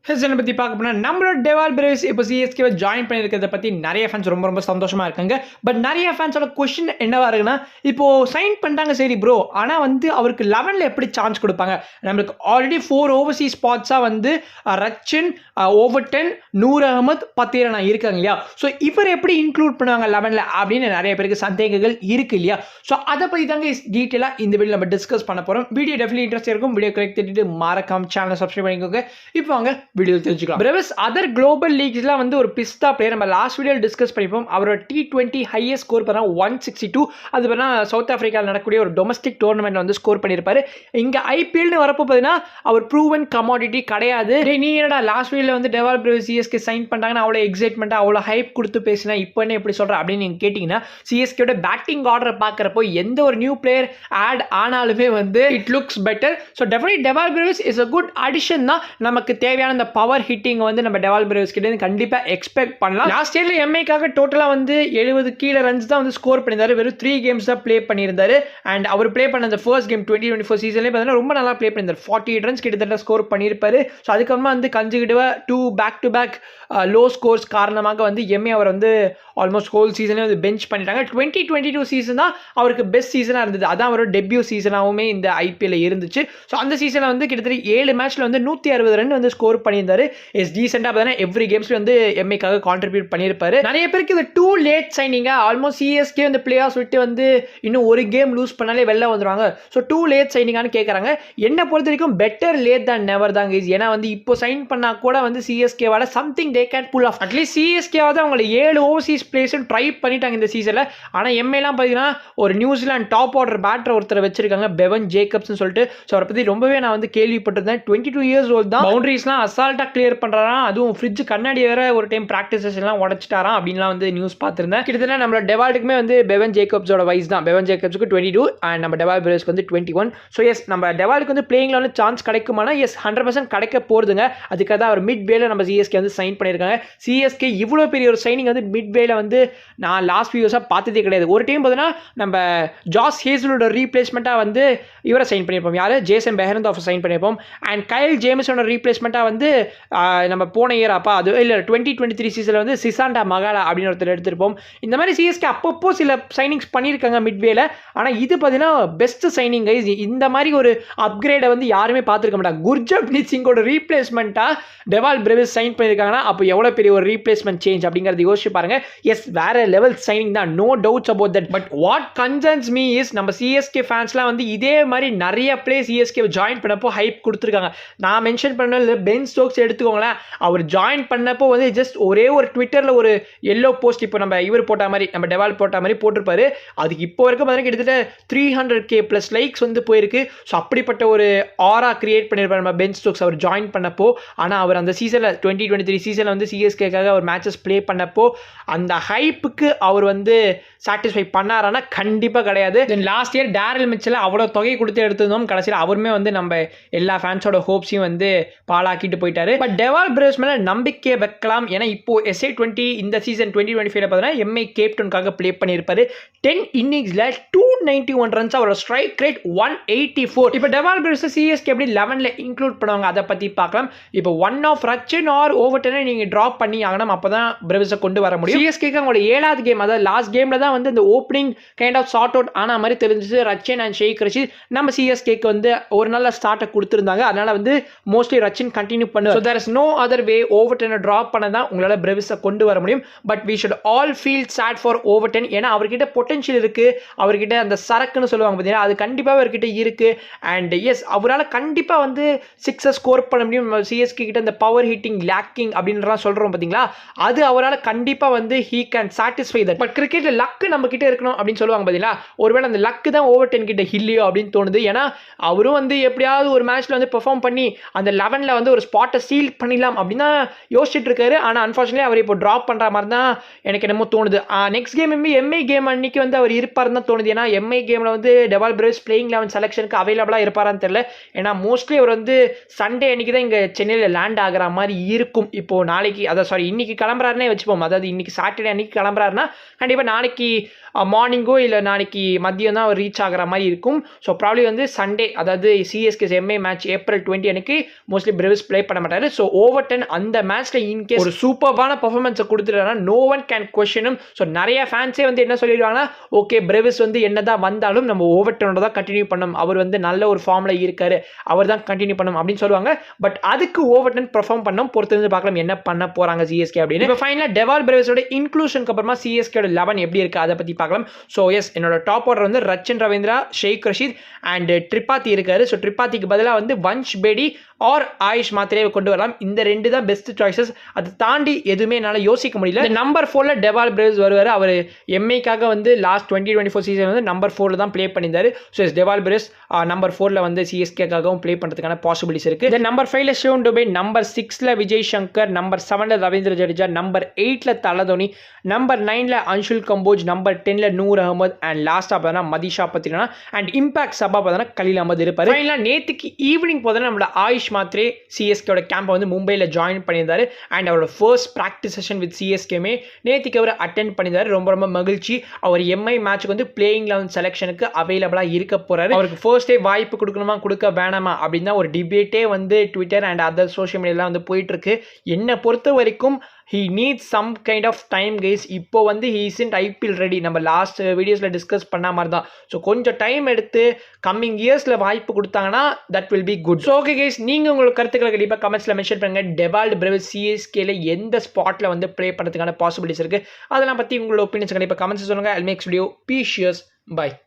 ஹெசனை பற்றி பார்க்க போனால் நம்மளோட டெவால் பிரேவிஸ் இப்போ சிஎஸ்கேவை ஜாயின் பண்ணியிருக்கிறத பற்றி நிறைய ஃபேன்ஸ் ரொம்ப சந்தோஷமாக இருக்காங்க. பட் நிறைய ஃபேன்ஸோட கொஷின் என்னவா இருக்குன்னா, இப்போது சைன் பண்ணிட்டாங்க சரி ப்ரோ, ஆனால் வந்து அவருக்கு 11ல் எப்படி சான்ஸ் கொடுப்பாங்க? நம்மளுக்கு ஆல்ரெடி 4 ஓவர்சீஸ் ஸ்பாட்ஸாக வந்து ரச்சின், ஓவர்டன், நூர் அகமது, பத்தீரனா இருக்காங்க இல்லையா? ஸோ இவர் எப்படி இன்க்ளூட் பண்ணுவாங்க 11ல் அப்படின்னு நிறைய பேருக்கு சந்தேகங்கள் இருக்குது இல்லையா? ஸோ அதை பற்றி தாங்க டீட்டெயிலாக இந்த வீடியோ நம்ம டிஸ்கஸ் பண்ண போகிறோம். வீடியோ டெஃபினெட்லி இன்ட்ரெஸ்ட் இருக்கும். வீடியோ கரெக்ட் திட்டு மறக்காம சேனலை சப்ஸ்கிரைப் பண்ணிக்கோங்க. இப்போ வாங்க வீடியோ தெரிஞ்சுக்கலாம். பிரேவிஸ் அதர் குளோபல் லீக்ஸ்லாம் வந்து ஒரு பிஸ்தா பிளேயர். நம்ம லாஸ்ட் வீடியோ டிஸ்கஸ் பண்ணிப்போம். அவரோட T20 ஹையஸ்ட் ஸ்கோர் பண்ணா 162. அது பண்ணா சவுத் ஆப்பிரிக்காவில் நடக்கக்கூடிய ஒரு டொமஸ்டிக் டோர்னமெண்ட்ல வந்து ஸ்கோர் பண்ணியிருப்பாரு. இங்க ஐபிஎல்னு வரப்போ பார்த்தீங்கன்னா அவர் ப்ரூவன் கமாடிட்டி கிடையாது. நீ என்னடா லாஸ்ட் வீடியோல வந்து டெவால் பிரேவிஸ் சிஎஸ்கே சைன் பண்ணாங்கன்னா அவ்வளோ எக்ஸைட்மெண்ட்டாக அவ்வளோ ஹைப் கொடுத்து பேசினா இப்போ என்ன எப்படி சொல்ற அப்படின்னு நீங்க கேட்டீங்கன்னா, சிஎஸ்கேட பேட்டிங் ஆர்டரை பார்க்குறப்போ எந்த ஒரு நியூ பிளேயர் ஆட் ஆனாலுமே வந்து it looks better. So definitely Dewald Brevis is a good addition தான். நமக்கு தேவையான அந்த பவர் ஹிட்டிங் வந்து நம்ம டெவால் பிரேவிஸ் கிட்ட கண்டிப்பா எக்ஸ்பெக்ட் பண்ணலாம். லாஸ்ட் இயர்ல எம்ஐக்காக டோட்டலா வந்து 70 கீழ ரன்ஸ் தான் வந்து ஸ்கோர் பண்ணியிருந்தாரு. வெறும் 3 கேம்ஸ் தான் ப்ளே பண்ணியிருந்தாரு. அண்ட் அவர் ப்ளே பண்ண அந்த ஃபர்ஸ்ட் கேம் 2024 சீசன்லேயே பார்த்தீங்கன்னா ரொம்ப நல்லா ப்ளே பண்ணியிருந்தார். 48 ரன்ஸ் கிட்டத்தட்ட ஸ்கோர் பண்ணியிருப்பாரு. ஸோ அதுக்கப்புறமா வந்து கன்சிக்யூட்டிவா 2 back to back low scores காரணமாக வந்து எம்ஏ அவர் வந்து ஆல்மோஸ்ட் ஹோல் சீசனே வந்து பெஞ்ச் பண்ணிட்டாங்க. 2022 சீசன் தான் அவருக்கு பெஸ்ட் சீசனாக இருந்தது. அதான் அவரோட டெபியூ சீசனாகவுமே இந்த ஐபிஎல் இருந்துச்சு. ஸோ அந்த சீசனில் வந்து கிட்டத்தட்ட 7 மேட்ச்ல வந்து 160 ரன் வந்து ஸ்கோர் பண்ணியிருந்தாரு. டீசெண்டாக பார்த்தீங்கன்னா எவ்ரி கேம்ஸ்ல வந்து எம்ஏக்காக கான்ட்ரிபியூட் பண்ணியிருப்பாரு. நிறைய பேருக்கு இது டூ லேட் சைனிங்கா, ஆல்மோஸ்ட் சிஎஸ்கே வந்து பிளே ஆஃப் விட்டு வந்து இன்னும் ஒரு கேம் லூஸ் பண்ணாலே வெளில வந்துடுவாங்க. ஸோ டூ லேட் சைனிங்கான்னு கேட்குறாங்க. என்ன பொறுத்த வரைக்கும் பெட்டர் லேட் தான் நெவர் தாங்க. ஏன்னா வந்து இப்போ சைன் பண்ணா கூட வந்து சிஎஸ்கேவால something they can pull off. At least சிஎஸ்கேவாவது அவங்களை 7 ஓவர்சீஸ் பிளேஸ் ட்ரை பண்ணிட்டாங்க இந்த சீசனில். ஆனால் எம்ஏலாம் பார்த்தீங்கன்னா ஒரு நியூசிலாந்து டாப் ஆர்டர் பேட்டர் ஒருத்தர் வச்சிருக்காங்க, பெவன் ஜேக்கப்ஸ்னு சொல்லிட்டு. ஸோ அவரை பற்றி ரொம்பவே நான் வந்து கேள்விப்பட்டிருந்தேன். 22 இயர்ஸ் ஓல்டு தான். பவுண்டரிஸ்லாம் அசால்ட்டாக கிளியர் பண்ணுறாராம். அதுவும் ஃப்ரிட்ஜ் கண்ணாடி வேற ஒரு டைம் ப்ராக்டிசஸ் எல்லாம் உடச்சிட்டாராம் அப்படின்லாம் வந்து நியூஸ் பார்த்துருந்தேன். கிட்டத்தட்ட நம்மளோட டெவால்டுக்குமே வந்து பெவன் ஜேக்கப்ஸோட வயசு தான். பெவன் ஜேக்கப்ஸுக்கு 22 அண்ட் நம்ம டெவால் பிரேவிஸ்க்கு வந்து 21. ஸோ எஸ் நம்ம டெவாலுக்கு வந்து பிளேயிங்ல வந்து சான்ஸ் கிடைக்குமானா எஸ் 100% கிடைக்க போகுதுங்க. அதுக்காக தான் அவர் மிட் வேல நம்ம சிஎஸ்கே வந்து சைன் பண்ணியிருக்காங்க. சிஎஸ்கே இவ்வளோ பெரிய ஒரு சைனிங் வந்து மிட் வேல வந்து நான் லாஸ்ட் வியூஸாக பார்த்ததே கிடையாது. ஒரு டைம் பார்த்தீங்கன்னா நம்ம ஜாஸ் ஹேசலோட ரீப்ளேஸ்மெண்ட்டாக வந்து இவரை சைன் பண்ணியிருப்போம். யார்? ஜேசன் பெஹரந்த் சைன் பண்ணியிருப்போம். அண்ட் கைல் ஜேமஸோட ரீப்ளேஸ்மெண்ட்டாக வந்து நம்ம போன இயர் அப்பா அது இல்லை 2023 சீசனில் வந்து சிசாண்டா மகாலா அப்படின்னு ஒருத்தர் எடுத்திருப்போம். இந்த மாதிரி சிஎஸ்கே அப்பப்போ சில சைனிங்ஸ் பண்ணியிருக்காங்க மிட்வேல. ஆனால் இது பார்த்தீங்கன்னா பெஸ்ட் சைனிங் கைஸ். இந்த மாதிரி ஒரு அப்கிரேடை வந்து யாருமே பார்த்துருக்க மாட்டாங்க. குர்ஜப்ரீத் சிங்கோட ரீப்ளேஸ்மெண்ட்டாக டெவால் பிரேவிஸ் சைன் பண்ணியிருக்காங்கன்னா அப்போ எவ்வளோ பெரிய ஒரு ரீப்ளேஸ்மெண்ட் சேஞ்ச் அப்படிங்கிறது யோசிச்சு பாருங்க. எஸ் வேற லெவல் சைனிங் தான், no doubts about that. But what concerns me is நம்ம சிஎஸ்கே ஃபேன்ஸ்லாம் வந்து இதே மாதிரி நிறைய பிளே சிஎஸ்கே ஜாயின் பண்ணப்போ ஹைப் கொடுத்துருக்காங்க. நான் மென்ஷன் பண்ணல பென் ஸ்டோக்ஸ் எடுத்துக்கோங்களேன். அவர் ஜாயின் பண்ணப்போ வந்து ஜஸ்ட் ஒரே ஒரு ட்விட்டரில் ஒரு எல்லோ போஸ்ட் இப்போ நம்ம இவர் போட்ட மாதிரி நம்ம டெவால் போட்ட மாதிரி போட்டிருப்பாரு. அதுக்கு இப்போ வரைக்கும் பார்த்தீங்கன்னா கிட்டத்தட்ட 300K + லைக்ஸ் வந்து போயிருக்கு. ஸோ அப்படிப்பட்ட ஒரு ஆரா கிரியேட் பண்ணியிருப்பார் நம்ம பென் ஸ்டோக்ஸ் அவர் ஜாயின் பண்ணப்போ. ஆனால் அவர் அந்த சீசனில் 2023 சீசனில் வந்து சிஎஸ்கேக்காக அவர் மேட்சஸ் ப்ளே பண்ணப்போ அந்த ஹைப்புக்கு அவர் வந்து சாட்டிஸ்ஃபை பண்ணாரானா கண்டிப்பாக கிடையாது. Then last year Daryl Mitchell அவ்வளோ தொகை கொடுத்து எடுத்திருந்தோம். கடைசியில் அவருமே வந்து நம்ம எல்லா ஃபேன்ஸோட ஹோப்ஸையும் வந்து பாலாக்கிட்டு போயிட்டாரு. பட் டெவால் பிரேவிஸ் மேலே நம்பிக்கை வைக்கலாம். ஏன்னா இப்போ SA20 இந்த சீசன் 2025 பார்த்தீங்கன்னா எம்ஐ கேப்டனுக்காக ப்ளே பண்ணியிருப்பாரு. 10 இன்னிங்ஸில் 291 ரன்ஸ், அவரோட ஸ்ட்ரைக் ரேட் 184. இப்போ டெவால் பிரேவிஸ் சிஎஸ்கே எப்படி 11ல் இன்க்ளூட் பண்ணுவாங்க அதை பற்றி பார்க்கலாம். இப்போ ஒன் ஆஃப் ரச்சின் ஆர் ஓவர்டனை நீங்கள் ட்ராப் பண்ணி ஆகணும். அப்போ தான் பிரேவிஸை கொண்டு வர முடியும். சிஎஸ்கேக்கு அவங்களோட 7வது கேம், அதாவது லாஸ்ட் கேமில் தான் வந்து இந்த opening kind of sort out ஆன மாதிரி தெரிஞ்சிச்சு. ரச்சின் அண்ட் ஷேக் ரஷீத் நம்ம சிஎஸ்கேக்கு வந்து ஒரு நல்ல ஸ்டார்ட்டை கொடுத்துருந்தாங்க. அதனால வந்து மோஸ்ட்லி ரச்சின் கண்டினியூ பண்ணுவார். So there is no other way. ஓவர்டனை ட்ராப் பண்ண தான் உங்களால் பிரேவிஸை கொண்டு வர முடியும். But we should all feel sad for Overton. ஏன்னா அவர்கிட்ட பொட்டன்ஷியல் இருக்குது, அவர்கிட்ட அந்த சரக்குன்னு சொல்லுவாங்க பார்த்தீங்கன்னா அது கண்டிப்பாக அவர்கிட்ட இருக்குது. அண்ட் எஸ் அவரால் கண்டிப்பாக வந்து 6 ஸ்கோர் பண்ண முடியும். சிஎஸ்கே கிட்ட இந்த பவர் ஹிட்டிங் லேக்கிங் அப்படின்றலாம் சொல்கிறோம் பார்த்தீங்களா, அது அவரால் கண்டிப்பாக வந்து he can satisfy that. But கிரிக்கெட்டில் லக்கு நம்ம கிட்ட இருக்கணும் அப்படின்னு சொல்லுவாங்க பார்த்தீங்களா, ஒருவேளை அந்த லக்கு தான் ஓவர்டன் கிட்ட இல்லையோ அப்படின்னு தோணுது. ஏன்னா அவரும் வந்து எப்படியாவது ஒரு மேட்ச்ல வந்து பெர்ஃபார்ம் பண்ணி அந்த 11ல் வந்து ஒரு ஸ்பாட்டை சீல் பண்ணிடலாம் அப்படின்னு தான் யோசிச்சுட்டு இருக்காரு. ஆனால் அன்ஃபார்ச்சுனேட்லி அவர் இப்போ ட்ராப் பண்ணுற மாதிரி தான் எனக்கு என்னமோ தோணுது. நெக்ஸ்ட் கேம் எம்ஐ கேம் அன்னைக்கு வந்து அவர் இருப்பாருன்னு தான் தோணுது. ஏன்னா எம்ஐ கேமில் வந்து டெவால் பிரேவிஸ் பிளேயிங் 11 செலெக்ஷனுக்கு அவைலபிளாக இருப்பாரான்னு தெரியல. ஏன்னா மோஸ்ட்லி அவர் வந்து சண்டே அன்னைக்கு தான் இங்கே சென்னையில் லேண்ட் ஆகிற மாதிரி இருக்கும். இப்போ நாளைக்கு அதாவது இன்னைக்கு கிளம்புறாருன்னே வச்சுப்போம். அதாவது இன்னைக்கு சாட்டர்டே அன்னைக்கு கிளம்புறாருன்னா கண்டிப்பாக நாளைக்கு மார்னிங்கோ இல்லை நாளைக்கு மதியம் தான் அவர் ரீச் ஆகிற மாதிரி இருக்கும். ஸோ ப்ராப்ளி வந்து சண்டே, அதாவது சிஎஸ்கே எம்ஐ மேட்ச் April 20 அன்னைக்கு மோஸ்ட்லி பிரேவிஸ் ப்ளே பண்ண மாட்டாரு. ஸோ ஓவர்டன் அந்த மேட்ச்ல இன்கேஸ் ஒரு சூப்பர்பான பெர்ஃபார்மன்ஸை கொடுத்துட்டாருன்னா no one can question. So நிறைய ஃபேன்ஸே வந்து என்ன சொல்லிடுவாங்கன்னா, ஓகே பிரேவிஸ் வந்து என்னதான் வந்தாலும் நம்ம ஓவர்டனோட தான் கண்டினியூ பண்ணணும், அவர் வந்து நல்ல ஒரு ஃபார்ம்ல இருக்காரு, அவர் தான் கண்டினியூ பண்ணணும் அப்படின்னு சொல்லுவாங்க. பட் அதுக்கு ஓவர்டன் பெர்ஃபார்ம் பண்ணோம். பொறுத்து பார்க்கலாம் என்ன பண்ண போறாங்க சிஎஸ்கே அப்படின்னு. இப்போ ஃபைனலா டெவால் பிரேவிஸோட இன்க்ளூஷனுக்கு அப்புறமா சிஎஸ்கேட 11 எப்படி இருக்கு அதை பத்தி பார்க்கலாம். ஸோ எஸ், என்னோட டாப் ஆர்டர் வந்து ரச்சின் ரவீந்திரா, ஷேக் ரஷீத் அண்ட் ட்ரிபாத்தி இருக்காரு. ஸோ ட்ரிபாத்திக்கு பதிலாக வந்து வன்ஷ் பேடி ஆர் ஆயுஷ் மாத்திரையை கொண்டு வரலாம். இந்த ரெண்டு தான் பெஸ்ட் சாய்ஸஸ். அதை தாண்டி எதுவுமே என்னால் யோசிக்க முடியல. நம்பர் 4ல டெவால் பிரேவிஸ் வருவார். அவர் எம்ஐக்காக வந்து லாஸ்ட் 2024 சீசன் வந்து நம்பர் 4ல தான் ப்ளே பண்ணியிருந்தாரு. So S, Dewald Brevis number 4ல வந்து சிஎஸ்கேக்காகவும் ப்ளே பண்ணுறதுக்கான பாசிபிலிட்டிஸ் இருக்கு. இந்த number 5ல Shivan Dube, number 6ல Vijay Shankar, number 7ல Ravindra Jadeja, number 8ல Thala Dhoni, number 9ல Anshul Kamboj, number 10ல Noor Ahmed and லாஸ்ட்டாக பார்த்தா மதிஷா பத்திரனா அண்ட் இம்பாக்ட் சபா பார்த்தா கலீல் அகமது இருப்பார். ஃபைனலாக நேற்றுக்கு ஈவினிங் பார்த்தா நம்மளோட ஆயுஷ் மாத்ரே சிஎஸ்கேவோட கேம்பை வந்து மும்பையில் ஜாயின் பண்ணியிருந்தாரு. அண்ட் அவரோட ஃபர்ஸ்ட் ப்ராக்டிஸ் செஷன் வித் சிஎஸ்கேமே நேற்றுக்கு அவர் அட்டென்ட் பண்ணியிருந்தாரு. ரொம்ப ரொம்ப மகிழ்ச்சி. அவர் எம்ஐ மேட்சுக்கு வந்து பிளேயிங் 11 செலெக்ஷனுக்கு அவைலபிளாக இருக்க போறாரு. அவருக்கு ஃபர்ஸ்ட் டே வாய்ப்பு கொடுக்கணுமா கொடுக்க வேணாமா அப்படின்னு தான் ஒரு டிபேட்டே வந்து ட்விட்டர் அண்ட் அதர் சோஷியல் மீடியாலாம் வந்து போயிட்டு இருக்கு. என்னை பொறுத்த வரைக்கும் he needs some kind of time guys. இப்போ வந்து he isn't IPL ready. நம்ம லாஸ்ட் வீடியோஸில் டிஸ்கஸ் பண்ண மாதிரி தான். ஸோ கொஞ்சம் டைம் எடுத்து கம்மிங் இயர்ஸில் வாய்ப்பு கொடுத்தாங்கன்னா that will be good. So okay guys, நீங்கள் உங்களுக்கு கருத்துக்களை கண்டிப்பாக கமெண்ட்ஸில் மென்ஷன் பண்ணுங்கள். டெவால் பிரேவிஸ் சிஎஸ்கேல எந்த ஸ்பாட்டில் வந்து ப்ளே பண்ணுறதுக்கான பாசிபிலிட்டிஸ் இருக்குது, அதெல்லாம் பற்றி உங்களோட ஒப்பீனியன்ஸ் கண்டிப்பாக கமெண்ட்ஸ் சொல்லுங்கள். I'll make video. Peace. Bye.